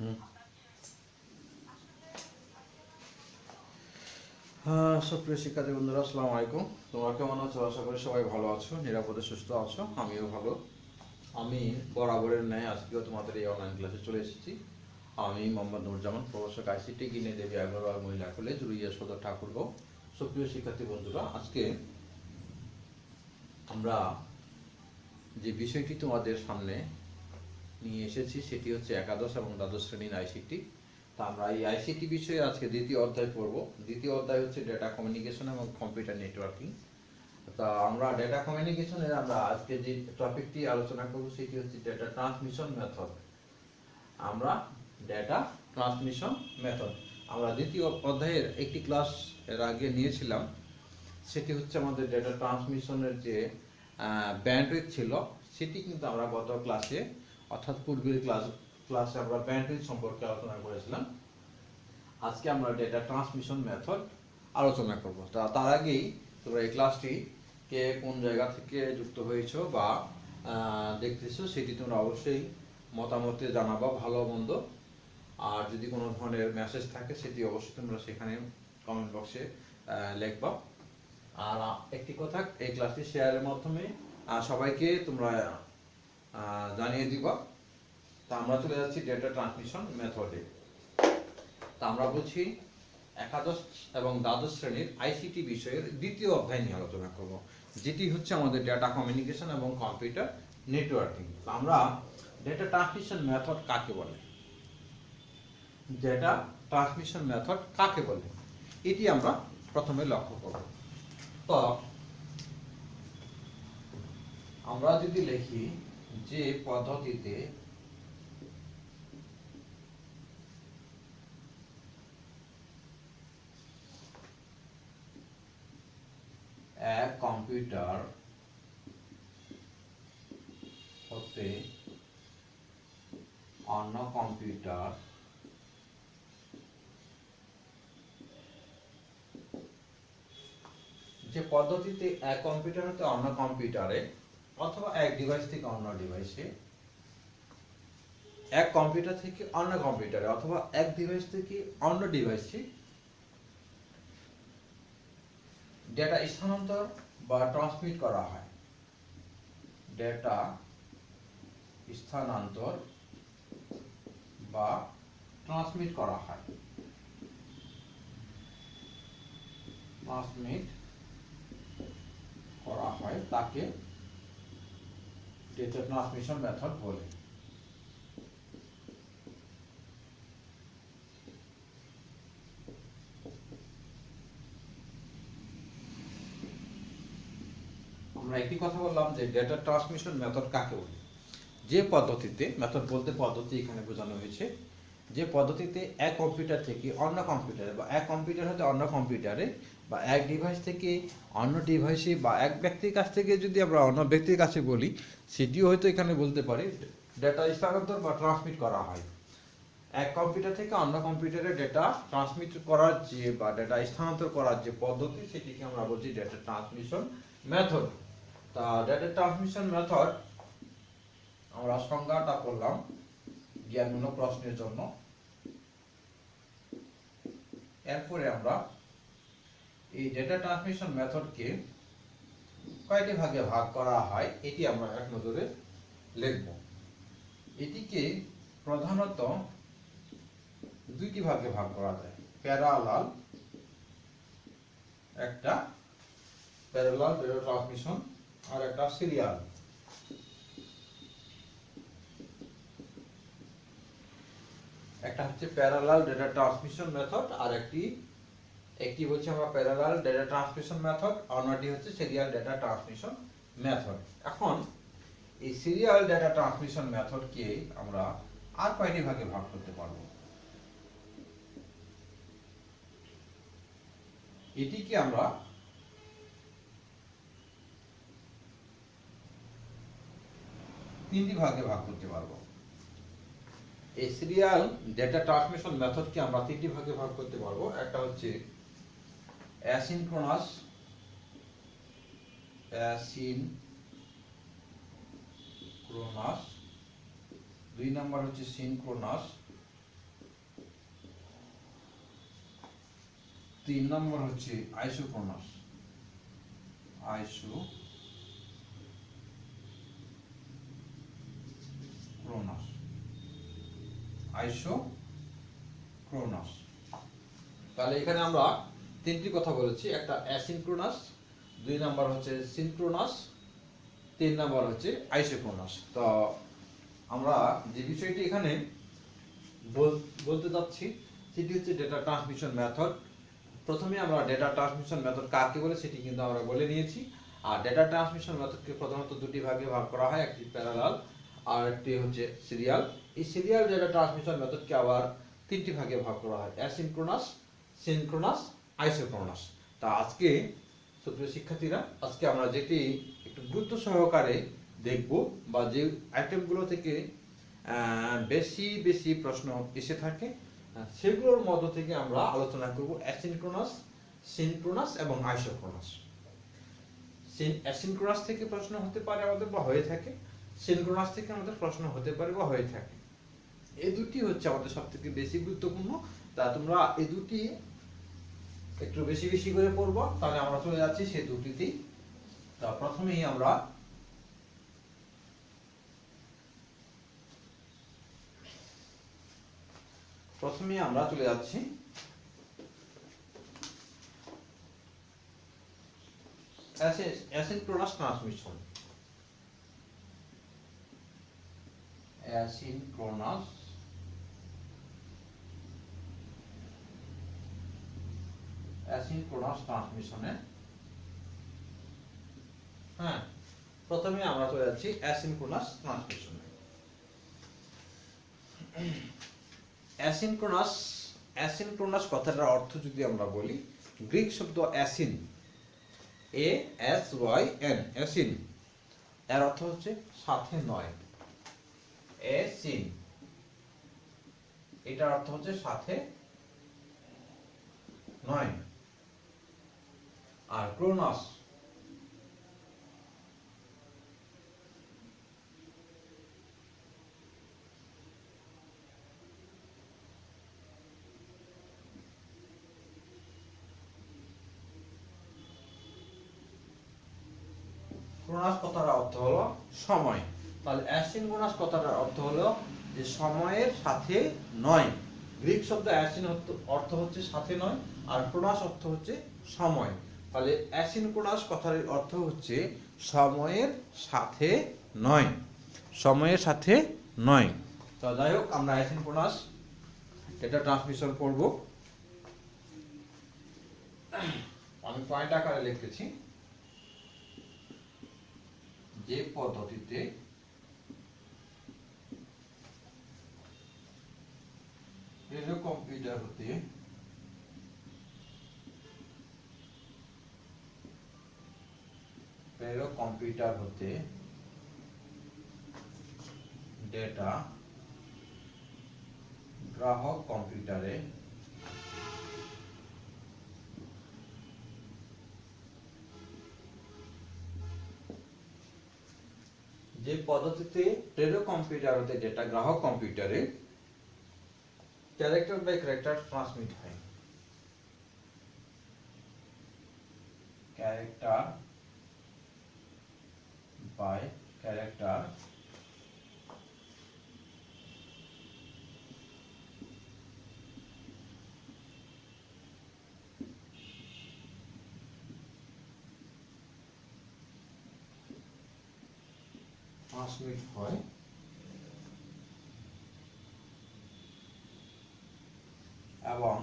হুম। হ্যাঁ, সুপ্রিয় শিক্ষার্থী বন্ধুরা, আসসালামু আলাইকুম। তোমরা কেমন আছো? আশা করি সবাই ভালো আছো, নিরাপদে সুস্থ আছো। আমিও ভালো। আমি বরাবরের ন্যায় আজকেও তোমাদের এই অনলাইন ক্লাসে চলে এসেছি। আমি মোহাম্মদ নুরজামান, প্রভাষক আইসিটি গিনে দেবী আগরওয়াল মহিলা কলেজ, রুইয়া সদর ঠাকুরগাঁও। সুপ্রিয় শিক্ষার্থী বন্ধুরা, আজকে আমরা যে বিষয়টি তোমাদের সামনে নিয়ে এসেছি সেটি হচ্ছে একাদশ এবং দ্বাদশ শ্রেণীর আইসিটি। তা আমরা এই আইসিটি বিষয়ে আজকে দ্বিতীয় অধ্যায় পড়ব। দ্বিতীয় অধ্যায় হচ্ছে ডেটা কমিউনিকেশন এবং কম্পিউটার নেটওয়ার্কিং। তা আমরা ডেটা কমিউনিকেশনের আমরা আজকে যে টপিকটি আলোচনা করব সেটি হচ্ছে ডেটা ট্রান্সমিশন মেথড। আমরা ডেটা ট্রান্সমিশন মেথড আমরা দ্বিতীয় অধ্যায়ের একটি ক্লাস এর আগে নিয়েছিলাম। সেটি হচ্ছে আমাদের ডেটা ট্রান্সমিশনের যে ব্যান্ডউইথ ছিল, সেটি কিন্তু আমরা গত ক্লাসে অর্থাৎ পূর্বের ক্লাসে আমরা ব্যান্ডউইথ সম্পর্কে আলোচনা করেছিলাম। আজকে আমরা ডেটা ট্রান্সমিশন মেথড আলোচনা করব। তার আগেই তোমরা এই ক্লাসটি কে কোন জায়গা থেকে যুক্ত হয়েছো বা দেখতেছো সেটি তোমরা অবশ্যই মতামতে জানাবা, ভালো মন্দ। আর যদি কোনো ধরনের মেসেজ থাকে সেটি অবশ্যই তোমরা সেখানে কমেন্ট বক্সে লিখবা। আর একটি কথা, এই ক্লাসটি শেয়ারের মাধ্যমে সবাইকে তোমরা জানিয়ে দিবা। তা আমরা চলে যাচ্ছি ডেটা ট্রান্সমিশন মেথডে। তা আমরা বলছি একাদশ এবং দ্বাদশ শ্রেণীর আইসিটি বিষয়ের দ্বিতীয় অধ্যায় নিয়ে আলোচনা করব, যেটি হচ্ছে আমাদের ডেটা কমিউনিকেশন এবং কম্পিউটার নেটওয়ার্কিং। আমরা ডেটা ট্রান্সমিশন মেথড কাকে বলে, ডেটা ট্রান্সমিশন মেথড কাকে বলে, এটি আমরা প্রথমে লক্ষ্য করব। তো আমরা যদি লিখি যে পদ্ধতিতে এক কম্পিউটার হতে অন্য কম্পিউটার যে পদ্ধতিতে এক কম্পিউটার হতে অন্য কম্পিউটারে অথবা এক ডিভাইস থেকে অন্য ডিভাইসে, এক কম্পিউটার থেকে অন্য কম্পিউটারে অথবা এক ডিভাইস থেকে অন্য ডিভাইসে ডেটা স্থানান্তর বা ট্রান্সমিট করা হয়। ডেটা স্থানান্তর বা ট্রান্সমিট করা হয়। ট্রান্সমিট করা হয় তাকে ডেটা ট্রান্সমিশন মেথড বলে। আমরা একটি কথা বললাম যে ডেটা ট্রান্সমিশন মেথড কাকে বলে। যে পদ্ধতিতে, মেথড বলতে পদ্ধতি এখানে বোঝানো হয়েছে, যে পদ্ধতিতে এক কম্পিউটার থেকে অন্য কম্পিউটারে বা এক কম্পিউটার হতে অন্য কম্পিউটারে বা এক ডিভাইস থেকে অন্য ডিভাইসে বা এক ব্যক্তির কাছ থেকে যদি আমরা অন্য ব্যক্তির কাছে বলি, সেটিও হয়তো এখানে বলতে পারি ডেটা স্থানান্তর বা ট্রান্সমিট করা হয়। এক কম্পিউটার থেকে অন্য কম্পিউটারে ডেটা ট্রান্সমিট করার যে বা ডেটা স্থানান্তর করার যে পদ্ধতি, সেটিকে আমরা বলছি ডেটা ট্রান্সমিশন মেথড। তা ডেটা ট্রান্সমিশন মেথড আমরা সংজ্ঞাটা করলাম জ্ঞানমূলক প্রশ্নের জন্য। এরপরে আমরা এই ডেটা ট্রান্সমিশন মেথডকে কয়টি ভাগে ভাগ করা হয় এটি আমরা এক নজরে লিখব। এটিকে প্রধানত দুইটি ভাগে ভাগ করা যায়, প্যারালাল একটা, প্যারালাল ডেটা ট্রান্সমিশন, আর একটা সিরিয়াল। একটা হচ্ছে প্যারালাল ডেটা ট্রান্সমিশন মেথড আর একটি হচ্ছে আমরা প্যারালাল ডেটা ট্রান্সমিশন মেথড, অন্যটি হচ্ছে সিরিয়াল ডেটা ট্রান্সমিশন মেথড। এখন এই সিরিয়াল ডেটা ট্রান্সমিশন মেথডকে আমরা আর কয়টি ভাগে ভাগ করতে পারবো। এটিকে আমরা তিনটি ভাগে ভাগ করতে পারবো। এই সিরিয়াল ডেটা ট্রান্সমিশন মেথডকে আমরা তিনটি ভাগে ভাগ করতে পারবো। একটা হচ্ছে অ্যাসিনক্রোনাস, দুই নাম্বার হচ্ছে সিনক্রোনাস, 3 নম্বর হচ্ছে আইসোক্রোনাস। Isochronous isochronous. তাহলে এখানে আমরা তিনটি কথা বলেছি, একটা অ্যাসিনক্রোনাস, 2 নাম্বার হচ্ছে সিনক্রোনাস, 3 নাম্বার হচ্ছে আইসোক্রোনাস। তো আমরা যে বিষয়টি এখানে বলতে যাচ্ছি সেটি হচ্ছে ডেটা ট্রান্সমিশন মেথড। প্রথমে আমরা ডেটা ট্রান্সমিশন মেথড কাকে বলে সেটি কিন্তু আমরা বলে নিয়েছি। আর ডেটা ট্রান্সমিশন মেথডকে প্রধানত দুটি ভাগে ভাগ করা হয়, একটি প্যারালাল আর একটি হচ্ছে সিরিয়াল। এই সিরিয়াল ডেটা ট্রান্সমিশন মেথডকে আবার তিনটি ভাগে ভাগ করা হয়, অ্যাসিনক্রোনাস, সিনক্রোনাস, আইসোক্রোনাস। তা আজকে সুপ্রিয় শিক্ষার্থীরা, আজকে আমরা যেটি একটু গুরুত্ব সহকারে দেখব বা যে আইটেমগুলো থেকে বেশি বেশি প্রশ্ন এসে থাকে সেগুলোর মধ্য থেকে আমরা আলোচনা করব অ্যাসিনক্রোনাস, সিনক্রোনাস এবং আইসোক্রোনাস। অ্যাসিনক্রোনাস থেকে প্রশ্ন হতে পারে আমাদের বা হয়ে থাকে, সিনক্রোনাস থেকে আমাদের প্রশ্ন হতে পারে বা হয়ে থাকে। এই দুটি হচ্ছে আমাদের সবথেকে বেশি গুরুত্বপূর্ণ। তা তোমরা এই দুটি একটু বেশি বেশি করে পড়বো। তাহলে আমরা চলে যাচ্ছি সেই দুটিতেই। তা প্রথমেই আমরা চলে যাচ্ছি অ্যাসিনক্রোনাস ট্রান্সমিশন। অ্যাসিনক্রোনাস ট্রান্সমিশনে প্রথমে আমরা চলে যাচ্ছি অ্যাসিনক্রোনাস ট্রান্সমিশনে। অ্যাসিনক্রোনাস কথাটার অর্থ যদি আমরা বলি, গ্রিক শব্দ অ্যাসিন, ASYN, অ্যাসিন, এর অর্থ হচ্ছে সাথে নয়। অ্যাসিন এটার অর্থ হচ্ছে সাথে নয়। আর ক্রোনাস কথার অর্থ হলো সময়। তাহলে অ্যাসিনক্রোনাস কথাটার অর্থ হলো যে সময়ের সাথে নয়। গ্রিক শব্দ অ্যাসিন অর্থ হচ্ছে সাথে নয়, আর ক্রোনাস অর্থ হচ্ছে সময়। তাহলে অ্যাসিনক্রোনাস কথার অর্থ হচ্ছে সময়ের সাথে নয়, সময়ের সাথে নয়। তো যাই হোক, আমরা অ্যাসিনক্রোনাস ডেটা ট্রান্সমিশন করব। আমি পয়েন্ট আকারে লিখেছি, যে পদ্ধতিতে রেডিও কম্পিউটার হতে ডেটা গ্রাহক কম্পিউটারে যে পদ্ধতিতে রেডিও কম্পিউটার হতে ডেটা গ্রাহক কম্পিউটারে ক্যারেক্টার বাই ক্যারেক্টার ট্রান্সমিট হয়, ক্যারেক্টার বাই ক্যারেক্টার ট্রান্সমিট হয় এবং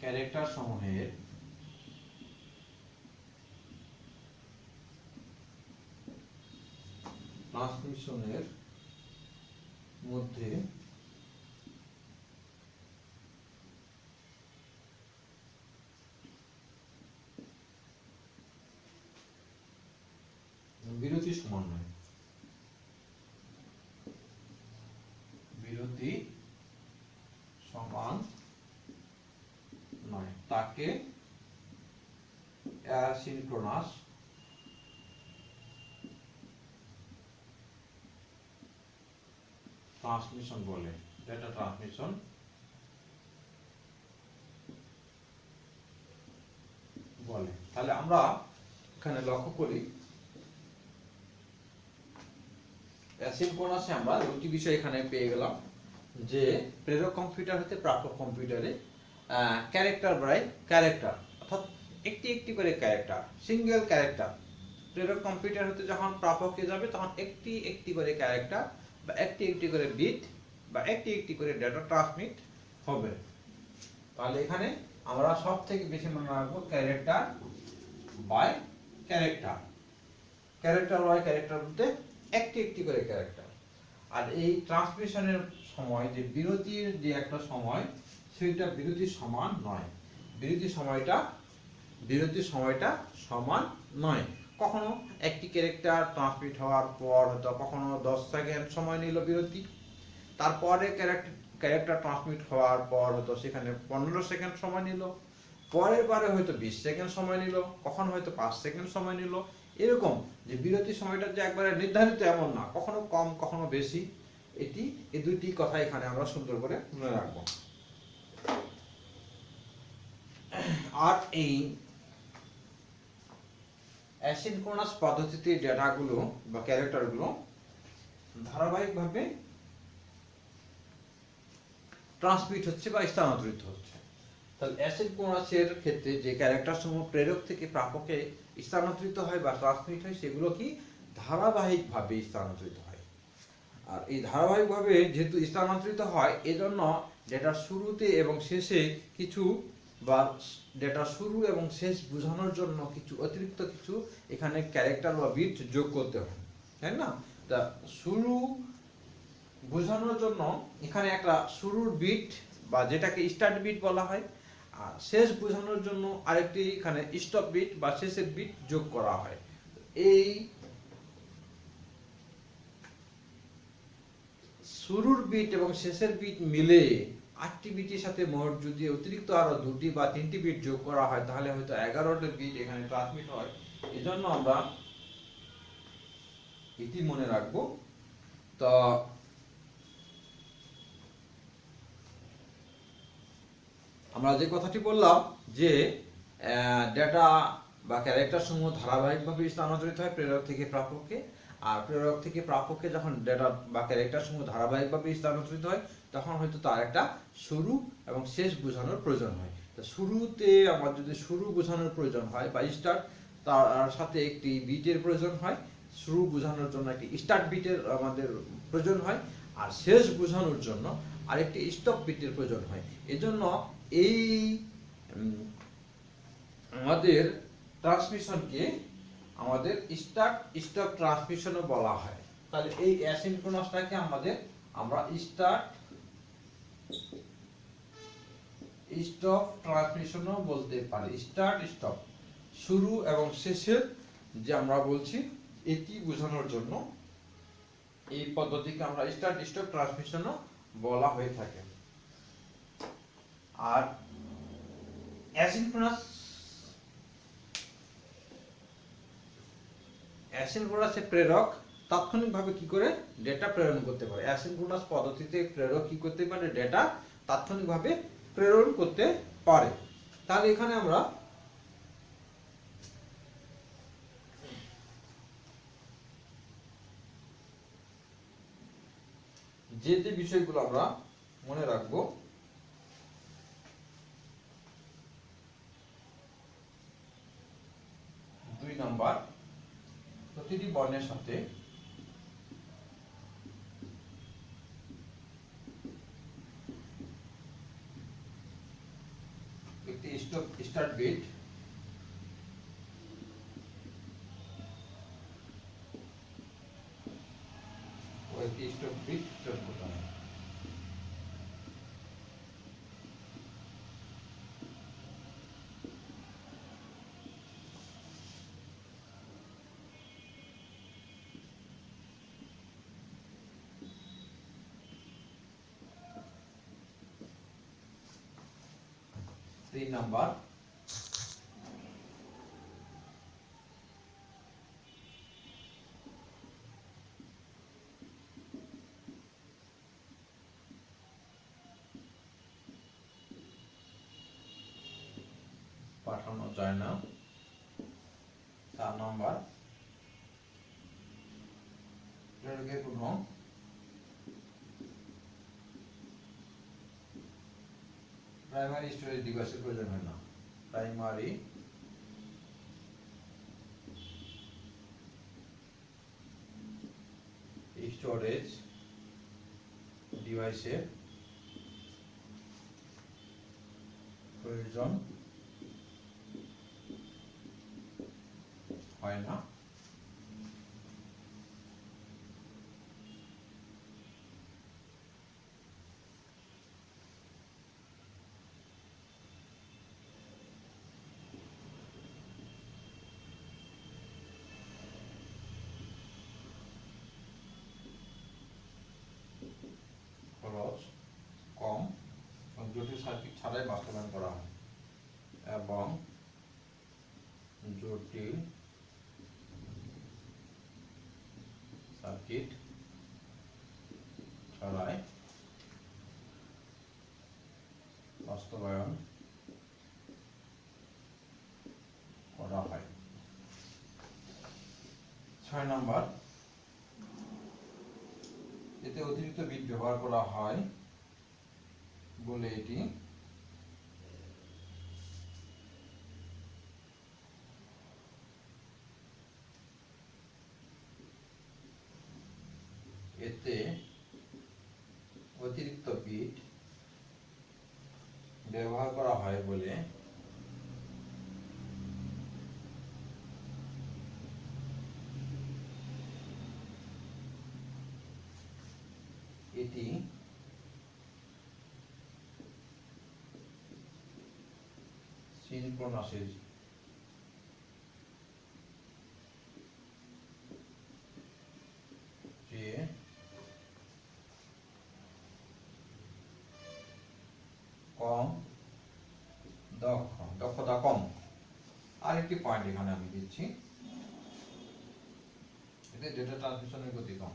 ক্যারেক্টার সমূহের ট্রান্সমিশনের মধ্যে বিরতি সমন্বয়, বিরতি সমান নয়, তাকে অ্যাসিনক্রোনাস ট্রান্সমিশন বলে, ডেটা ট্রান্সমিশন বলে। তাহলে আমরা এখানে লক্ষ্য করি অ্যাসিনক্রোনাসে আমরা দুটি বিষয় এখানে পেয়ে গেলাম, যে প্রেরক কম্পিউটার হতে প্রাপক কম্পিউটারে ক্যারেক্টার বাই ক্যারেক্টার, অর্থাৎ একটি একটি করে ক্যারেক্টার, সিঙ্গেল ক্যারেক্টার। প্রেরক কম্পিউটার হতে যখন প্রাপকে যাবে তখন একটি একটি করে ক্যারেক্টার বা একটি একটি করে বিট বা একটি একটি করে ডেটা ট্রান্সমিট হবে। তাহলে এখানে আমরা সব থেকে বেশি মনে রাখবো character by character. Character by character বলতে একটি একটি করে ক্যারেক্টার। আর এই ট্রান্সমিশনের সময় যে বিরতির যে একটা সময়, সেটা বিরতির সমান নয়। বিরতির সময়টা সমান নয়। কখনো একটি ক্যারেক্টার ট্রান্সমিট হওয়ার পর হয়তো কখনো 10 সেকেন্ড সময় নিল বিরতি, তারপরে ক্যারেক্টার ট্রান্সমিট হওয়ার পর হয়তো সেখানে 15 সেকেন্ড সময় নিল, পরের বারে হয়তো 20 সেকেন্ড সময় নিল, কখনো হয়তো 5 সেকেন্ড সময় নিল। এরকম যে বিরতির সময়টা যে একবারে নির্ধারিত এমন না, কখনো কম কখনো বেশি। এই দুইটি কথা এখানে আমরা সুন্দর করে মনে রাখবো। আর এই অ্যাসিনক্রোনাস পদ্ধতিতে ডেটাগুলো বা ক্যারেক্টারগুলো ধারাবাহিকভাবে ট্রান্সমিট হচ্ছে বা স্থানান্তরিত হচ্ছে। তাহলে অ্যাসিনক্রোনাসের ক্ষেত্রে যে ক্যারেক্টার সমূহ প্রেরক থেকে প্রাপকে স্থানান্তরিত হয় বা ট্রান্সমিট হয়, সেগুলো কি ধারাবাহিকভাবে স্থানান্তরিত হয়। আর এই ধারাবাহিকভাবে যেহেতু স্থানান্তরিত হয়, এজন্য ডেটার শুরুতে এবং শেষে কিছু বা ডেটা শুরু এবং শেষ বোঝানোর জন্য কিছু অতিরিক্ত কিছু এখানে ক্যারেক্টার বা বিট যোগ করতে হয়, তাই না? তা শুরু বোঝানোর জন্য এখানে একটা শুরুর বিট বা যেটাকে স্টার্ট বিট বলা হয়, আর শেষ বোঝানোর জন্য আরেকটি এখানে স্টপ বিট বা শেষের বিট যোগ করা হয়। এই শুরুর বিট এবং শেষের বিট মিলে 8টি বিটের সাথে মোট যদি অতিরিক্ত আরো 2টি বা 3টি বিট যোগ করা হয়, তাহলে হয়তো 11টি বিট এখানে ট্রান্সমিট হয়। এজন্য আমরা এটি মনে রাখবো। তো আমরা যে কথাটি বললাম যে ডেটা বা ক্যারেক্টার সমূহ ধারাবাহিকভাবে স্থানান্তরিত হয় প্রেরক থেকে প্রাপককে, আর প্রেরক থেকে প্রাপককে যখন ডেটা বা ক্যারেক্টার সমূহ ধারাবাহিকভাবে স্থানান্তরিত হয়, তখন হয়তো তার একটা শুরু এবং শেষ বোঝানোর প্রয়োজন হয়। তো শুরুতে আমার যদি শুরু বোঝানোর প্রয়োজন হয় বা স্টার্ট, তার সাথে একটি বিটের প্রয়োজন হয়। শুরু বোঝানোর জন্য একটি স্টার্ট বিটের আমাদের প্রয়োজন হয়, আর শেষ বোঝানোর জন্য আরেকটি স্টপ বিটের প্রয়োজন হয়। এজন্য এই আমাদের ট্রান্সমিশনকে আমাদের স্টার্ট স্টপ ট্রান্সমিশনও বলা হয়। তাহলে এই অ্যাসিনক্রোনাসটাকে আমরা স্টার্ট স্টপ ট্রান্সমিশনও বলতে পারি। স্টার্ট স্টপ, শুরু এবং শেষের যে আমরা বলছি, এটি বোঝানোর জন্য এই পদ্ধতিকে আমরা স্টার্ট স্টপ ট্রান্সমিশনও বলা হয়ে থাকে। আর অ্যাসিনক্রোনাসে প্রেরক তাৎক্ষণিকভাবে কি করে ডেটা প্রেরণ করতে পারে। অ্যাসিনক্রোনাস পদ্ধতিতে প্রেরক কি করতে পারে, ডেটা তাৎক্ষণিকভাবে প্রেরণ করতে পারে। তাহলে এখানে আমরা যে যে বিষয়গুলো আমরা মনে রাখবো, 2 নাম্বার, প্রতিটি বর্ণের সাথে একটি স্টার্ট বিট ও একটি স্টপ বিট যোগ করতে হবে। তিন নাম্বার, পাঠানো যায় না। 4 নম্বর, প্রেরকের কোনো প্রাইমারি স্টোরেজ ডিভাইসের প্রয়োজন হয় না। প্রাইমারি স্টোরেজ ডিভাইসের প্রয়োজন হয় না। খরচ কম এবং জটিল সার্কিট ছাড়াই বাস্তবায়ন করা হয় এবং জটিল সার্কিট ছাড়াই বাস্তবায়ন করা হয়। 6 নম্বর, এতে অতিরিক্ত বিট ব্যবহার করা হয় বলে এটি এতে অতিরিক্ত বিট ব্যবহার করা হয় বলে এটি সিনক্রোনাসের চেয়ে কম দক্ষতা কম। আরেকটি পয়েন্ট এখানে আমি দিচ্ছি, এতে ডেটা ট্রান্সমিশনের গতি কম।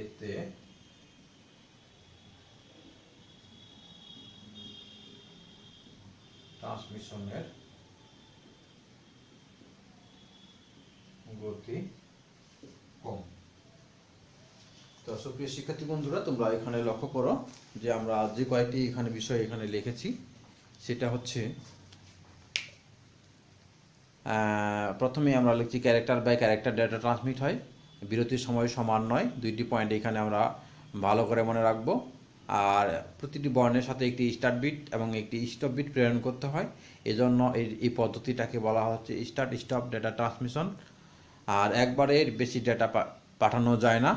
এতে ট্রান্সমিশনের গতি কম। তো সুপ্রিয় শিক্ষার্থী বন্ধুরা, তোমরা এখানে লক্ষ্য করো যে আমরা যে কয়েকটি এখানে বিষয় এখানে লিখেছি, সেটা হচ্ছে প্রথমে আমরা লিখছি character by character data transmit হয়, বিরতির সময় সমান নয়। 2টি পয়েন্ট এখানে আমরা ভালো করে মনে রাখবো। আর প্রতিটি বর্ণের সাথে একটি স্টার্ট বিট এবং একটি স্টপ বিট প্রেরণ করতে হয়, এজন্য এই পদ্ধতিটাকে বলা হচ্ছে স্টার্ট স্টপ ডেটা ট্রান্সমিশন। আর একবারে বেশি ডেটা পাঠানো যায় না।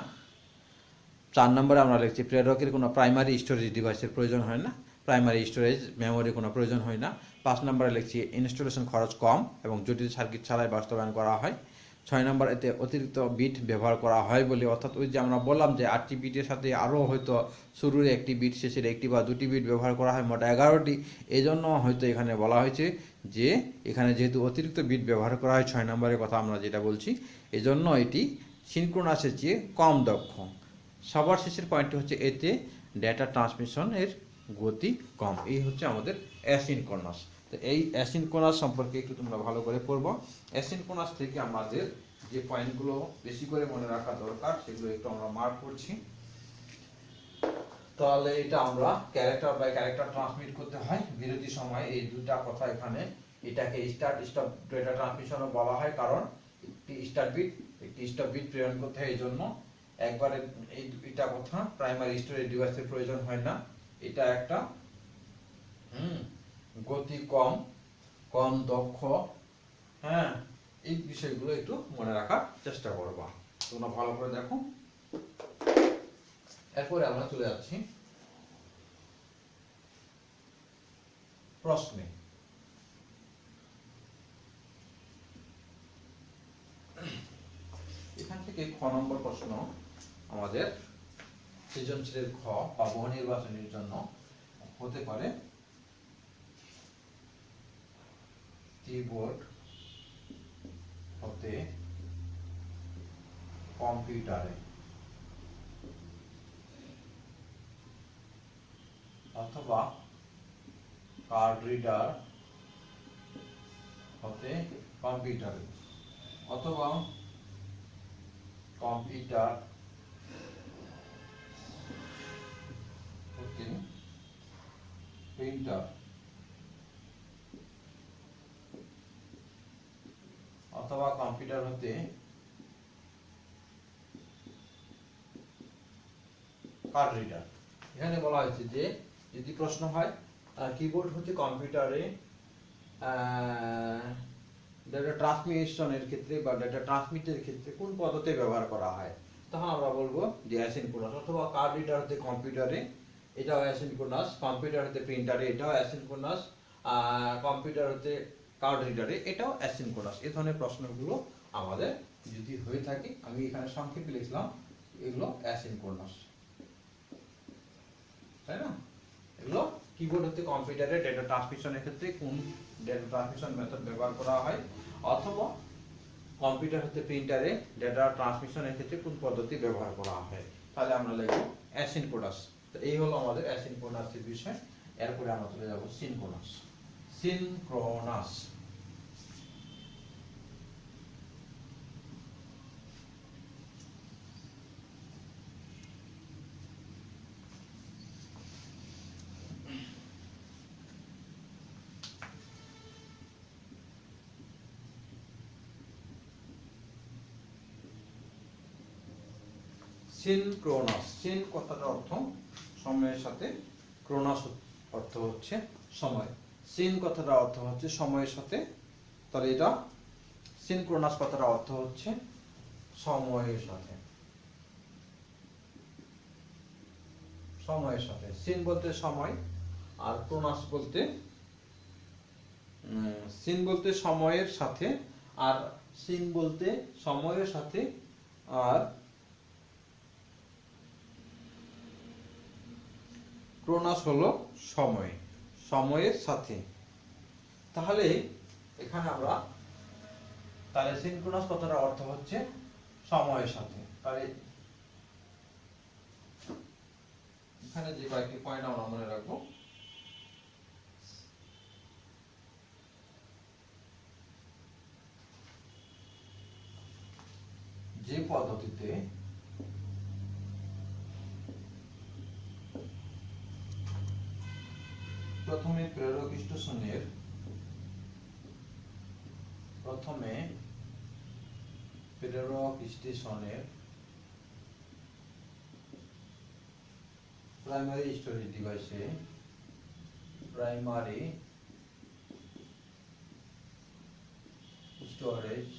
4 নম্বরে আমরা লিখছি প্রেরকের কোনো প্রাইমারি স্টোরেজ ডিভাইসের প্রয়োজন হয় না, প্রাইমারি স্টোরেজ মেমোরির কোনো প্রয়োজন হয় না। 5 নম্বরে লিখছি ইনস্টলেশন খরচ কম এবং জটিল সার্কিট ছাড়াই বাস্তবায়ন করা হয়। 6 নম্বর, এতে অতিরিক্ত বিট ব্যবহার করা হয় বলে, অর্থাৎ ওই যে আমরা বললাম যে 8টি বিটের সাথে আরও হয়তো শুরুর একটি বিট, শেষের একটি বা 2টি বিট ব্যবহার করা হয়, মোট 11টি। এই জন্য হয়তো এখানে বলা হয়েছে যে এখানে যেহেতু অতিরিক্ত বিট ব্যবহার করা হয়, 6 নম্বরের কথা আমরা যেটা বলছি, এজন্য এটি সিনক্রোনাসের চেয়ে কম দক্ষ। সবার শেষের পয়েন্টটি হচ্ছে এতে ডেটা ট্রান্সমিশনের গতি কম। এই হচ্ছে আমাদের অ্যাসিনক্রোনাস। তো এই অ্যাসিনক্রোনাস সম্পর্কে একটু তোমরা ভালো করে পড়বো। অ্যাসিনক্রোনাস থেকে আমাদের যে পয়েন্টগুলো বেশি করে মনে রাখা দরকার সেগুলো একটু আমরা মার্ক করছি। তাহলে এটা আমরা ক্যারেক্টার বাই ক্যারেক্টার ট্রান্সমিট করতে হয় বিরতির সময়, এই দুটা কথা এখানে। এটাকে স্টার্ট স্টপ ডেটা ট্রান্সমিশনও বলা হয়, কারণ একটি স্টার্ট বিট একটি স্টপ বিট প্রেরণ করতে হয়। এই জন্য একবারে এটা কথা, প্রাইমারি স্টোরেজ ডিভাইসের প্রয়োজন হয় না। এটা একটা গতি কম, কম দক্ষ, হ্যাঁ, এই বিষয়গুলো একটু মনে রাখার চেষ্টা করবা। তোমরা ভালো করে দেখো। এরপরে আমরা চলে যাচ্ছি প্রশ্নে। এখান থেকে খ নম্বর প্রশ্ন আমাদের সৃজনশীলের খ বা বহু নির্বাচনের জন্য হতে পারে কিবোর্ড হতে কম্পিউটারে অথবা কার্ড রিডার হতে কম্পিউটারে অথবা কম্পিউটার হতে প্রিন্টার অথবা কম্পিউটার হতে কার্ড রিডার। এখানে বলা হয়েছে যে যদি প্রশ্ন হয় কিবোর্ড হতে কম্পিউটারে ডেটা ট্রান্সমিশনের ক্ষেত্রে বা ডেটা ট্রান্সমিটের ক্ষেত্রে কোন পদ্ধতি ব্যবহার করা হয়, তখন আমরা বলবো যে অ্যাসিনক্রোনাস। অথবা কার্ড রিডার হতে কম্পিউটারে, এটাও অ্যাসিনক্রোনাস। কম্পিউটার হতে প্রিন্টারে, এটাও অ্যাসিনক্রোনাস। কম্পিউটার হতে কার্ড রিডারে, এটাও অ্যাসিনক্রোনাস। এই ধরনের প্রশ্নগুলো আমাদের যদি হয়ে থাকে, আমি এখানে সংক্ষেপে লিখলাম, এগুলো অ্যাসিনক্রোনাস, তাই না? এগুলো কিবোর্ড হতে কম্পিউটারে ডেটা ট্রান্সমিশনের ক্ষেত্রে কোন ডেটা ট্রান্সমিশন মেথড ব্যবহার করা হয়, অথবা কম্পিউটার হতে প্রিন্টারে ডেটা ট্রান্সমিশনের ক্ষেত্রে কোন পদ্ধতি ব্যবহার করা হয়, তাহলে আমরা লিখব অ্যাসিনক্রোনাস। তো এই হলো আমাদের অ্যাসিনক্রোনাসের বিষয়। এরপরে আমরা চলে যাব সিনক্রোনাস। সিনক্রোনাস সিনক্রোনাস, সিন কথাটার অর্থ সময়ের সাথে, ক্রোনাস অর্থ হচ্ছে সময়। সিন কথাটার অর্থ হচ্ছে সময়ের সাথে, তাহলে এটা সিনক্রোনাস কথাটার অর্থ হচ্ছে সময়ের সাথে। সময়ের সাথে, সিন বলতে সময়, আর ক্রোনাস বলতে সিন বলতে সময়ের সাথে, আর সিন বলতে সময়ের সাথে, আর ক্রোনাস হলো সময়, সময়ের সাথে। তাহলে এখানে আমরা, তাহলে সিনক্রোনাস কথাটার অর্থ হচ্ছে সময়ের সাথে। তাহলে এখানে যে কয়েকটি পয়েন্ট আমরা মনে রাখবো, যে পদ্ধতিতে প্রথমে প্রেরক স্টেশনের প্রাইমারি স্টোরেজ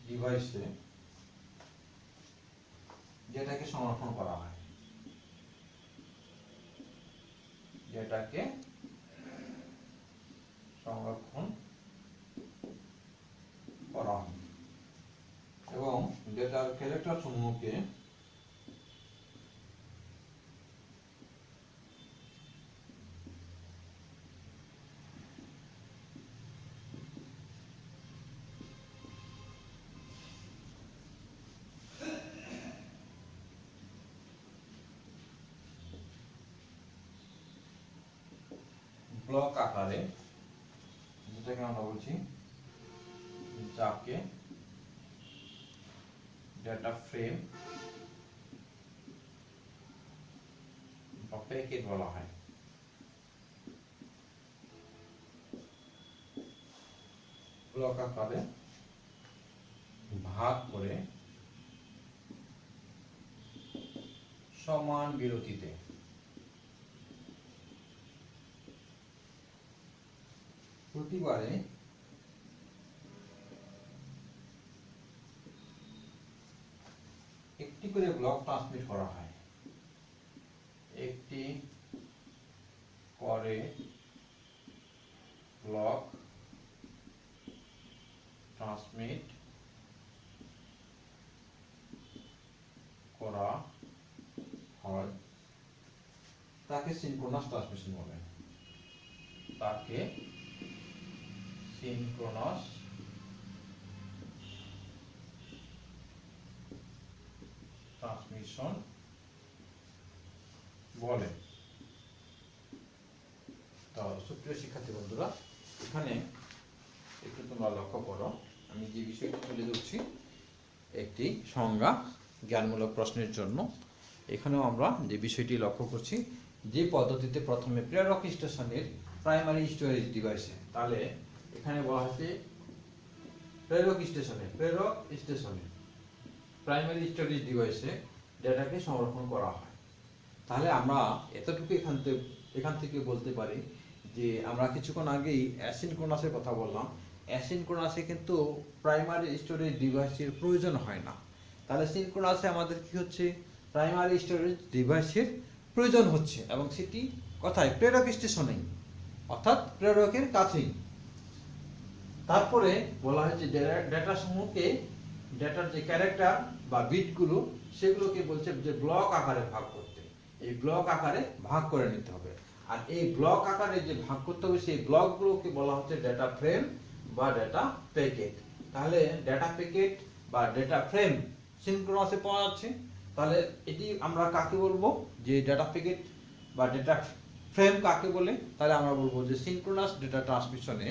ডিভাইসে যেটাকে সংরক্ষণ করা হয়, এবং ডেটার ক্যারেক্টার সমূহকে ব্লক আকারে, যেটাকে আমরা বলছি, যাকে ডেটা ফ্রেম বা প্যাকেট বলা হয়, ব্লক আকারে ভাগ করে সমান বিরতিতে প্রতিবারে একটি করে ব্লক ট্রান্সমিট করা হয়, একটি করে ব্লক ট্রান্সমিট করা হয়, তাকে সিনক্রোনাস ট্রান্সমিশন বলে। তাকে সিনক্রোনাস ট্রান্সমিশন বলে। তো সুপ্রিয় শিক্ষার্থী বন্ধুরা, এখানে একটু তোমরা লক্ষ্য করো, আমি যে বিষয়টি তুলে ধরছি একটি সংজ্ঞা জ্ঞানমূলক প্রশ্নের জন্য। এখানেও আমরা যে বিষয়টি লক্ষ্য করছি, যে পদ্ধতিতে প্রথমে প্রেরক স্টেশনের প্রাইমারি স্টোরেজ ডিভাইসে, তাহলে এখানে বলা হয়েছে প্রেরক স্টেশনে প্রাইমারি স্টোরেজ ডিভাইসে ডেটাকে সংরক্ষণ করা হয়। তাহলে আমরা এতটুকু এখান থেকে বলতে পারি যে আমরা কিছুক্ষণ আগেই অ্যাসিনক্রোনাসের কথা বললাম, অ্যাসিনক্রোনাসে কিন্তু প্রাইমারি স্টোরেজ ডিভাইসের প্রয়োজন হয় না। তাহলে সিনক্রোনাসে আমাদের কি হচ্ছে, প্রাইমারি স্টোরেজ ডিভাইসের প্রয়োজন হচ্ছে, এবং সেটি কোথায়, প্রেরক স্টেশনেই, অর্থাৎ প্রেরকের কাছেই। তারপরে বলা হয়েছে ডেটা সমূহকে, ডেটার যে ক্যারেক্টার বা বিটগুলো সেগুলোকে বলছে যে ব্লক আকারে ভাগ করতে। এই ব্লক আকারে ভাগ করে নিতে হবে, আর এই ব্লক আকারে যে ভাগ করতে হবে সেই ব্লকগুলোকে বলা হচ্ছে ডেটা ফ্রেম বা ডেটা প্যাকেট। তাহলে ডেটা প্যাকেট বা ডেটা ফ্রেম সিনক্রোনাসে পাওয়া যাচ্ছে। তাহলে এটি আমরা কাকে বলবো, যে ডেটা প্যাকেট বা ডেটা ফ্রেম কাকে বলে? তাহলে আমরা বলবো যে সিনক্রোনাস ডেটা ট্রান্সমিশনে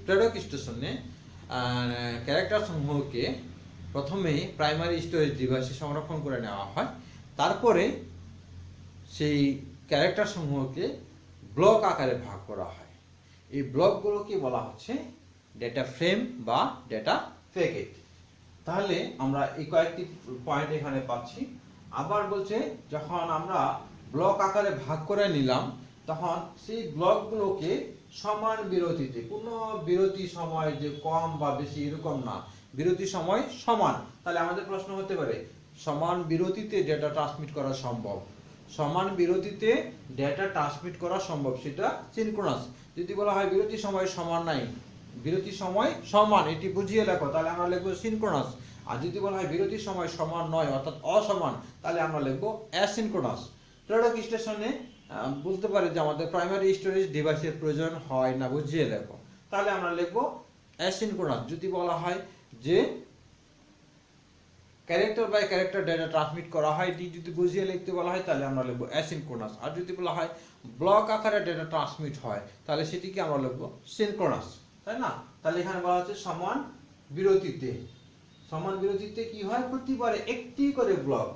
প্রেরক স্টেশনে ক্যারেক্টার সমূহকে প্রথমে প্রাইমারি স্টোরেজ ডিভাইসে সংরক্ষণ করে নেওয়া হয়, তারপরে সেই ক্যারেক্টার সমূহকে ব্লক আকারে ভাগ করা হয়। এই ব্লকগুলোকে বলা হচ্ছে ডেটা ফ্রেম বা ডেটা প্যাকেট। তাহলে আমরা এই কয়েকটি পয়েন্ট এখানে পাচ্ছি। আবার বলছে যখন আমরা ব্লক আকারে ভাগ করে নিলাম, তখন সেই ব্লকগুলোকে সমান বিরতিতে, কোনো বিরতি সময় যে কম বা বেশি এরকম না, বিরতি সময় সমান। তাহলে আমাদের প্রশ্ন হতে পারে, সমান বিরতিতে ডেটা ট্রান্সমিট করা সম্ভব, সমান বিরতিতে ডেটা ট্রান্সমিট করা সম্ভব, সেটা সিনক্রোনাস। যদি বলা হয় বিরতি সময় সমান নাই, বিরতি সময় সমান, এটি বুঝিয়ে লেখো, তাহলে আমরা লিখবো সিনক্রোনাস। আর যদি বলা হয় বিরতি সময় সমান নয়, অর্থাৎ অসমান, তাহলে আমরা লিখবো অ্যাসিনক্রোনাস। প্রেরক স্টেশনে বলতে পারে যে আমাদের প্রাইমারি স্টোরেজ ডিভাইসের প্রয়োজন হয় না, বুঝিয়ে লেখো, তাহলে আমরা লিখবো অ্যাসিনক্রোনাস। যদি বলা হয় যে character by character data transmit করা হয়, এটি যদি বুঝিয়ে লিখতে বলা হয় তাহলে আমরা লিখবো অ্যাসিনক্রোনাস। আর যদি বলা হয় ব্লক আকারে ডেটা ট্রান্সমিট হয়, তাহলে সেটিকে আমরা লিখবো সিনক্রোনাস, তাই না? তাহলে এখানে বলা হচ্ছে সমান বিরতিতে, সমান বিরতিতে কি হয়, প্রতিবারে একটি করে ব্লক।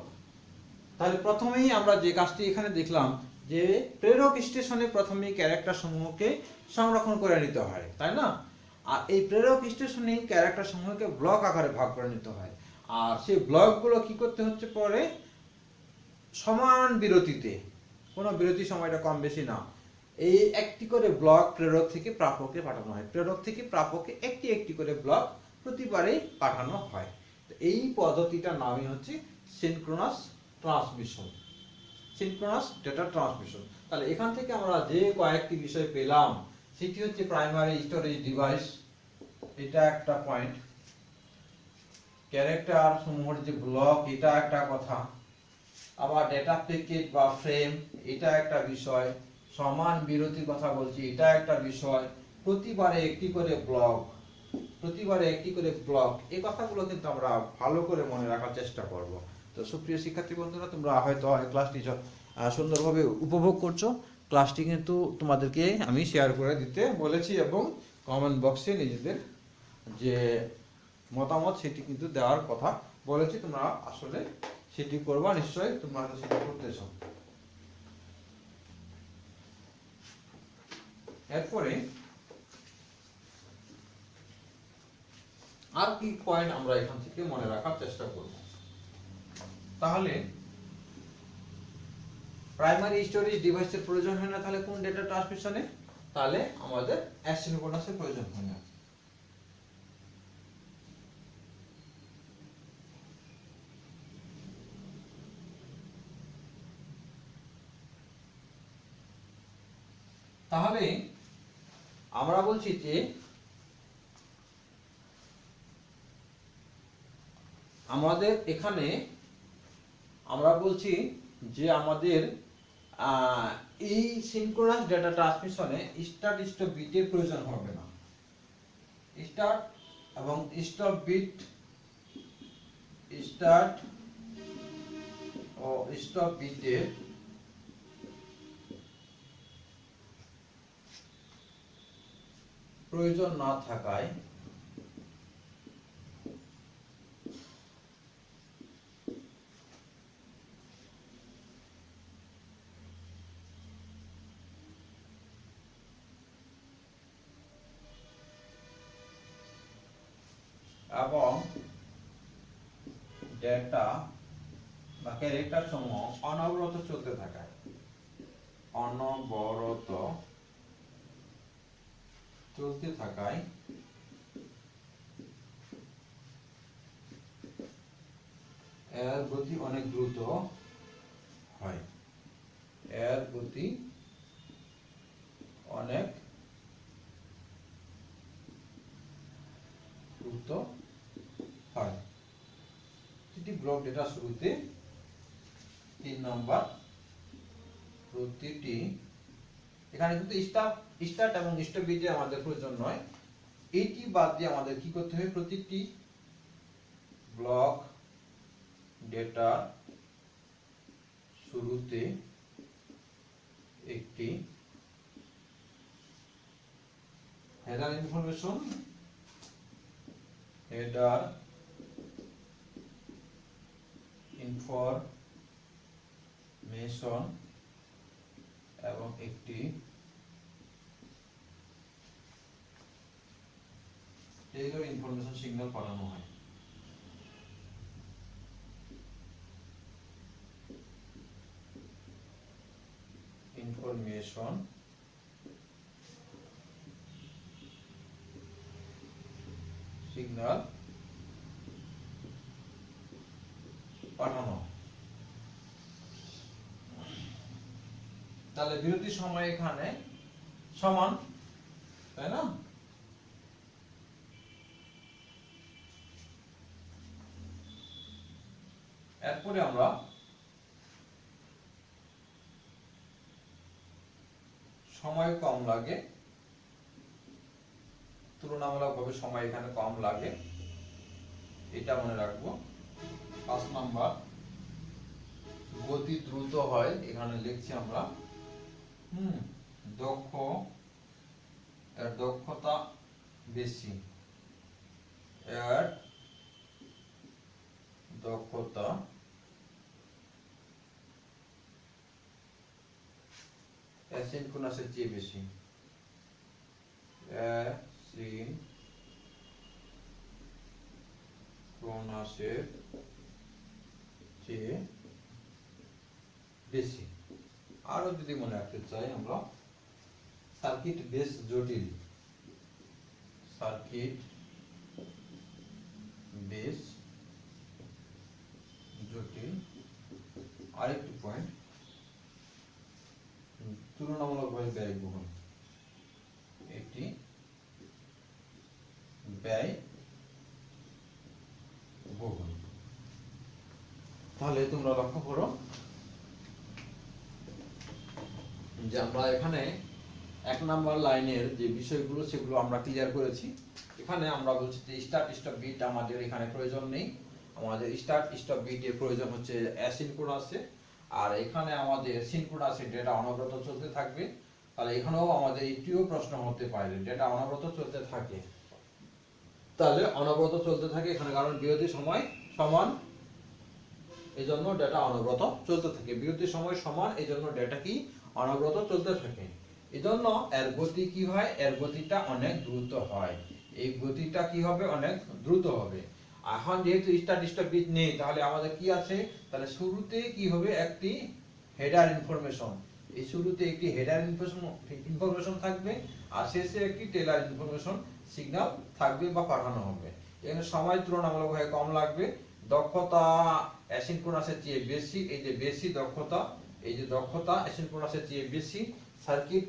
তাহলে প্রথমেই আমরা যে কাজটি এখানে দেখলাম যে প্রেরক স্টেশনে প্রথমেই ক্যারেক্টার সমূহকে সংরক্ষণ করে নিতে হয়, তাই না? আর এই প্রেরক স্টেশনে ক্যারেক্টার সমূহকে ব্লক আকারে ভাগ করে নিতে হয়, আর সেই ব্লকগুলো কি করতে হচ্ছে পরে, সমান বিরতিতে, কোনো বিরতি সময়টা কম বেশি না, এই একটি করে ব্লক প্রেরক থেকে প্রাপকে পাঠানো হয়, প্রেরক থেকে প্রাপকে একটি একটি করে ব্লক প্রতিবারেই পাঠানো হয়। এই পদ্ধতিটার নামই হচ্ছে synchronous transmission, synchronous data transmission. তাহলে এখান থেকে আমরা যে কয়েকটি বিষয় পেলাম, সেটি হচ্ছে প্রাইমারি স্টোরেজ ডিভাইস, এটা একটা পয়েন্ট, ক্যারেক্টার সমূহের যে ব্লক, এটা একটা কথা, আবার ডেটা প্যাকেট বা ফ্রেম, এটা একটা বিষয়, সমান বিরতির কথা বলছি, এটা একটা বিষয়, প্রতিবারে একটি করে ব্লক, প্রতিবারে একটি করে ব্লক, এই কথাগুলো কিন্তু আমরা ভালো করে মনে রাখার চেষ্টা করব। তো সুপ্রিয় শিক্ষার্থী বন্ধুরা, তোমরা হয়তো ক্লাসটি সুন্দরভাবে উপভোগ করছো। ক্লাসটি কিন্তু তোমাদেরকে আমি শেয়ার করে দিতে বলেছি, এবং কমেন্ট বক্সে নিজেদের যে মতামত সেটি কিন্তু দেওয়ার কথা বলেছি। তোমরা আসলে সেটি করবা, নিশ্চয়ই তোমরা সেটি করতেছ। এরপরে আর কি পয়েন্ট আমরা এখান থেকে মনে রাখার চেষ্টা করব। তাহলে প্রাইমারি স্টোরেজ ডিভাইসের প্রয়োজন হয় না, তাহলে কোন ডেটা ট্রান্সমিশনে, তাহলে আমাদের অ্যাসিনক্রোনাসের প্রয়োজন হয় না। তাহলে আমরা বলছি যে আমাদের এখানে আমরা বলছি যে আমাদের এই সিনক্রোনাস ডেটা ট্রান্সমিশনে স্টার্ট স্টপ বিটের প্রয়োজন হবে না। স্টার্ট এবং স্টপ বিট, স্টার্ট ও স্টপ বিটের প্রয়োজন না থাকায় এবং ডেটা বা ক্যারেক্টার সমূহ অনবরত চলতে থাকায় এর গতি অনেক দ্রুত হয়। এর গতি অনেক দ্রুত হয়। প্রতিটি ব্লক ডেটা শুরুতে 3 নম্বর প্রতিটি, এখানে কিন্তু স্টার্ট এবং স্টপ বিটে আমাদের প্রয়োজন নয়, এইটি বাদ দিয়ে আমাদের কি করতে হবে, প্রতিটি ব্লক ডেটা শুরুতে একটি হেডার ইনফরমেশন এবং একটি টেইলর ইনফরমেশন সিগন্যাল পাঠানো হয়। ইনফরমেশন সিগন্যাল পাঠানো। তাহলে বিরতির সময় এখানে সমান, তাই না? এরপরে আমরা সময় কম লাগে, তুলনামূলকভাবে সময় এখানে কম লাগে, এটা মনে রাখবো। 5 নাম্বার গতি দ্রুত হয়, এখানে লিখছি আমরা এর দক্ষতা বেশি, এর দক্ষতা অ্যাসিনক্রোনাসের চেয়ে বেশি, অ্যাসিনক্রোনাসের চেয়ে বেশি। আরো যদি মনে রাখতে চাই আমরা, সার্কিট বেশ জটিল, সার্কিট বেশ জটিল। আরেকটি পয়েন্ট, তুলনামূলকভাবে ব্যয়বহুল, এটি ব্যয়বহুল। তাহলে তোমরা লক্ষ্য করো যে আমরা এখানে 1 নাম্বার লাইনের যে বিষয়গুলো সেগুলো আমরা ক্লিয়ার করেছি। এখানে আমরা বলছি যে স্টার্ট স্টপ বিট আমাদের এখানে প্রয়োজন নেই, আমাদের স্টার্ট স্টপ বিটের প্রয়োজন হচ্ছে অ্যাসিনক্রোনাসে, আর এখানে আমাদের সিনক্রোনাসে ডেটা অনবরত চলতে থাকবে। তাহলে এখানেও আমাদের এটিও প্রশ্ন হতে পারে, ডেটা অনবরত চলতে থাকে, তাহলে অনবরত চলতে থাকে এখানে, কারণ বিরতির সময় সমান, এজন্য ডেটা অনবরত চলতে থাকে। বিরতির সময় সমান, এজন্য ডেটা কি অনবরত চলতে থাকে। এজন্য এর গতি কি হয়, এর গতিটা অনেক দ্রুত হয়, এই গতিটা কি হবে, অনেক দ্রুত হবে। এখন যেহেতু স্টার্ট স্টপ বিট নেই, তাহলে আমাদের কি আছে, তাহলে শুরুতে কি হবে, একটি হেডার ইনফরমেশন, এই শুরুতে একটি হেডার ইনফরমেশন থাকবে, আর শেষে একটি টেইলর ইনফরমেশন সিগন্যাল থাকবে বা পাঠানো হবে। এখানে সময় তুলনামূলকভাবে কম লাগবে, দক্ষতা অ্যাসিনক্রোনাসের চেয়ে বেশি, এই যে বেশি দক্ষতা, এই যে দক্ষতা অ্যাসিনক্রোনাসের চেয়ে বেশি, সার্কিট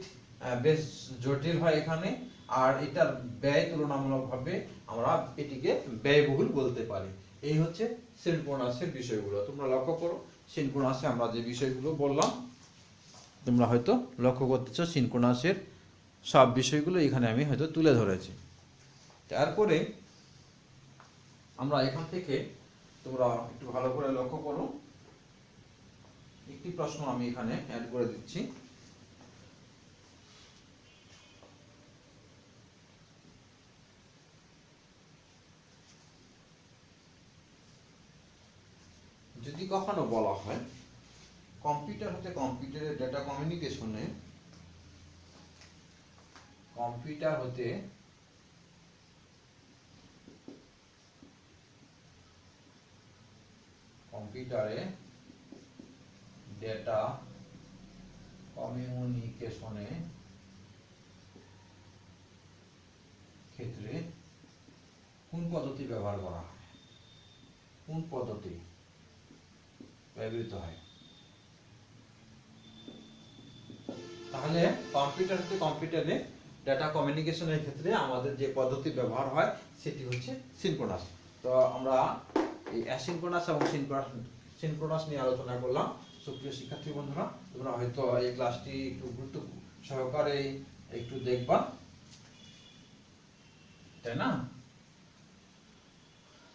বেশ জটিল হয় এখানে, আর এটার ব্যয় তুলনামূলকভাবে আমরা এটিকে ব্যয়বহুল বলতে পারি। এই হচ্ছে সিনক্রোনাসের বিষয়গুলো। তোমরা লক্ষ্য করো, সিনক্রোনাসে আমরা যে বিষয়গুলো বললাম তোমরা হয়তো লক্ষ্য করতেছো, সিনক্রোনাসের সব বিষয়গুলো এখানে আমি হয়তো তুলে ধরেছি। তারপরে আমরা এখান থেকে তোমরা একটু ভালো করে লক্ষ্য করো, একটি প্রশ্ন আমি এখানে অ্যাড করে দিচ্ছি। যদি কখনো বলা হয় কম্পিউটার হতে কম্পিউটারের ডেটা কমিউনিকেশনে, কম্পিউটার হতে কম্পিউটারে ডেটা কমিউনিকেশনে ক্ষেত্রে কোন পদ্ধতি ব্যবহার করা হয়, কোন পদ্ধতি ব্যবহৃত হয়? তাহলে কম্পিউটার হতে কম্পিউটারে ডেটা কমিউনিকেশনের ক্ষেত্রে আমাদের যে পদ্ধতি ব্যবহার হয় সেটি হচ্ছে সিনক্রোনাস। তো আমরা এই অ্যাসিনক্রোনাস এবং সিনক্রোনাস নিয়ে আলোচনা করলাম। সুপ্রিয় শিক্ষার্থী বন্ধুরা, তোমরা হয়তো এই ক্লাসটি একটু গুরুত্ব সহকারে একটু দেখবা, তাই না?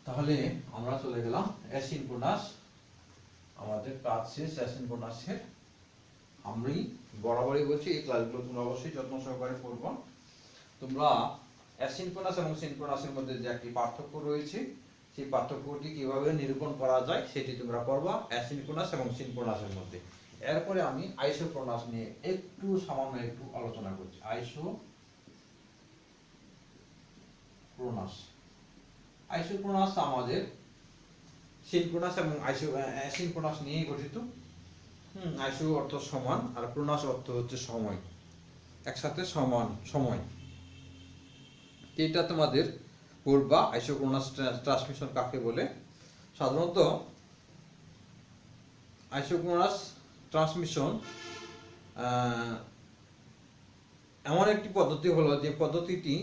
তাহলে আমরা চলে গেলাম অ্যাসিনক্রোনাস, আমাদের কাজ শেষ অ্যাসিনক্রোনাসের। আমি বরাবরই বলছি এই ক্লাসগুলো তোমরা অবশ্যই যত্ন সহকারে পড়বা। তোমরা অ্যাসিনক্রোনাস এবং সিনক্রোনাসের মধ্যে যে একটি পার্থক্য রয়েছে সেই পার্থক্যটি কিভাবে নিরূপণ করা যায় সেটি তোমরা পড়বা অ্যাসিনক্রোনাস এবং সিনক্রোনাসের মধ্যে। এরপরে আমি আইসোক্রোনাস নিয়ে একটু সামান্য একটু আলোচনা করছি। আইসোক্রোনাস আমাদের সিনক্রোনাস এবং অ্যাসিনক্রোনাস নিয়েই গঠিত। আইসো অর্থ সমান আর ক্রোনাস অর্থ হচ্ছে সময়, একসাথে সমান সময়। এটা তোমাদের পড়বা আইসোক্রোনাস ট্রান্সমিশন কাকে বলে। সাধারণত আইসোক্রোনাস ট্রান্সমিশন এমন একটি পদ্ধতি হলো যে পদ্ধতিটি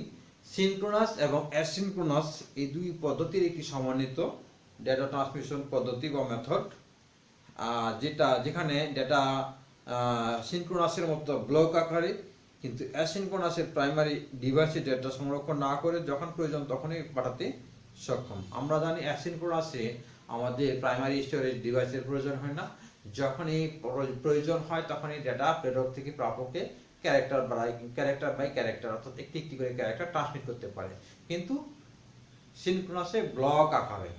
সিনক্রোনাস এবং অ্যাসিনক্রোনাস এই দুই পদ্ধতির একটি সমন্বিত ডেটা ট্রান্সমিশন পদ্ধতি বা মেথড, যেখানে ডেটা সিনক্রোনাসের মতো ব্লক আকারে কিন্তু অ্যাসিনক্রোনাসের প্রাইমারি ডিভাইসে ডেটা সংরক্ষণ না করে যখন প্রয়োজন তখনই পাঠাতে সক্ষম। আমরা জানি অ্যাসিনক্রোনাসে আমাদের প্রাইমারি স্টোরেজ ডিভাইসের প্রয়োজন হয় না, যখনই প্রয়োজন হয় তখনই ডেটা প্রেরক থেকে প্রাপকে ক্যারেক্টার বাই ক্যারেক্টার অর্থাৎ একটি একটি করে ক্যারেক্টার ট্রান্সমিট করতে পারে, কিন্তু সিনক্রোনাসে ব্লক আকারে।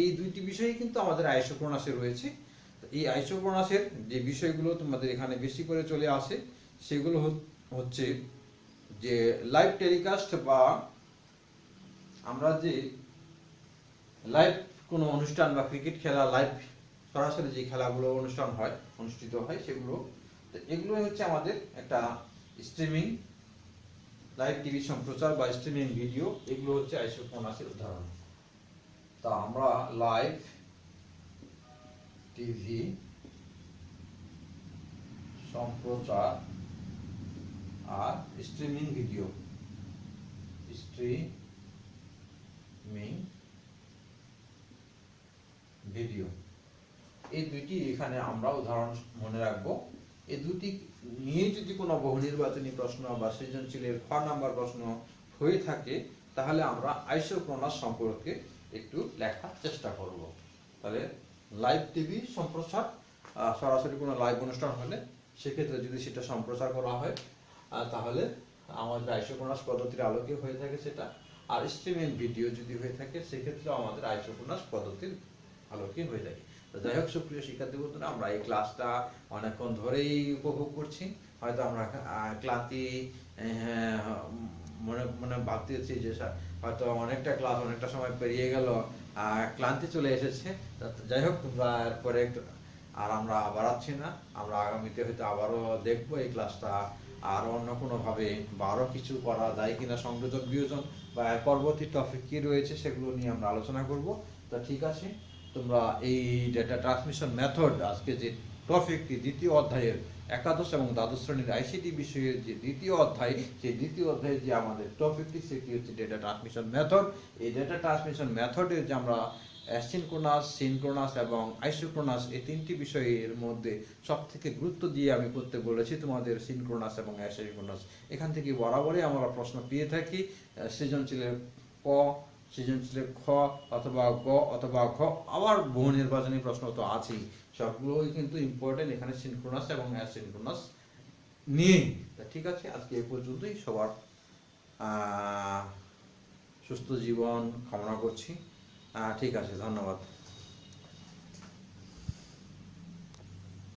এই দুইটি বিষয়ই কিন্তু আমাদের আইসোক্রোনাসে রয়েছে। এই আইসোক্রোনাসের যে বিষয়গুলো তোমাদের এখানে বেশি করে চলে আসে সেগুলো হচ্ছে যে লাইভ টেলিকাস্ট, বা আমরা যে লাইভ কোনো অনুষ্ঠান বা ক্রিকেট খেলা লাইভ সরাসরি যে খেলাগুলো অনুষ্ঠিত হয় সেগুলো, তো এগুলো হচ্ছে আমাদের একটা স্ট্রিমিং লাইভ টিভি সম্প্রচার বা স্ট্রিমিং ভিডিও, এগুলো হচ্ছে আইসোক্রোনাসের উদাহরণ। তা আমরা লাইভ টিভি সম্প্রচার আর স্ট্রিমিং ভিডিও এই দুইটি এখানে আমরা উদাহরণ মনে রাখবো। এই দুটি নিয়ে যদি কোনো বহু নির্বাচনী প্রশ্ন বা সৃজনশীলের খ নাম্বার প্রশ্ন হয়ে থাকে তাহলে আমরা আইসোক্রোনাস সম্পর্কে একটু লেখার চেষ্টা করব। তাহলে লাইভ টিভি সম্প্রচার, সরাসরি কোনো লাইভ অনুষ্ঠান হলে সেক্ষেত্রে যদি সেটা সম্প্রচার করা হয় তাহলে আমাদের আইসোক্রোনাস পদ্ধতির আলোকে হয়ে থাকে সেটা, আর স্ট্রিমিং ভিডিও যদি হয়ে থাকে সেক্ষেত্রে আমাদের আইসোক্রোনাস পদ্ধতির আলোকে হয়ে থাকে। তো যাই হোক সুপ্রিয় শিক্ষার্থী বন্ধুরা, আমরা এই ক্লাসটা অনেকক্ষণ ধরেই উপভোগ করছি। হয়তো আমরা ক্লান্তি মনে ভাবতেছি যে হয়তো অনেকটা ক্লাস অনেকটা সময় পেরিয়ে গেল, ক্লান্তি চলে এসেছে। যাই হোক তোমরা এরপরে একটু আর আমরা বাড়াচ্ছি না, আমরা আগামীতে হয়তো আবারও দেখবো এই ক্লাসটা আরো অন্য কোনো ভাবে বা আরো কিছু করা যায় কিনা, সংযোজন বিয়োজন বা পরবর্তী টপিক কি রয়েছে সেগুলো নিয়ে আমরা আলোচনা করব। তো ঠিক আছে, তোমরা এই ডেটা ট্রান্সমিশন মেথড আজকে যে টপিকটি দ্বিতীয় অধ্যায়ের একাদশ এবং দ্বাদশ শ্রেণীর আইসিটি বিষয়ের যে দ্বিতীয় অধ্যায়, সেই দ্বিতীয় অধ্যায়ে যে আমাদের টপিকটি সেটি হচ্ছে ডেটা ট্রান্সমিশন মেথড। এই ডেটা ট্রান্সমিশন মেথডের যে আমরা অ্যাসিনক্রোনাস, সিনক্রোনাস এবং আইসোক্রোনাস এই তিনটি বিষয়ের মধ্যে সবথেকে গুরুত্ব দিয়ে আমি করতে বলেছি তোমাদের সিনক্রোনাস এবং অ্যাসিনক্রোনাস। এখান থেকে বরাবরই আমরা প্রশ্ন পেয়ে থাকি, সৃজনশীলের ক, সৃজনশীলের খ অথবা গ অথবা ঘ, আবার বহু নির্বাচনী প্রশ্ন তো আছেই। সবগুলোই কিন্তু ইম্পর্টেন্ট এখানে সিনক্রোনাস এবং অ্যাসিনক্রোনাস নিয়ে। ঠিক আছে, আজকে এই পর্যন্তই। সবার সুস্থ জীবন কামনা করছি। ঠিক আছে, ধন্যবাদ।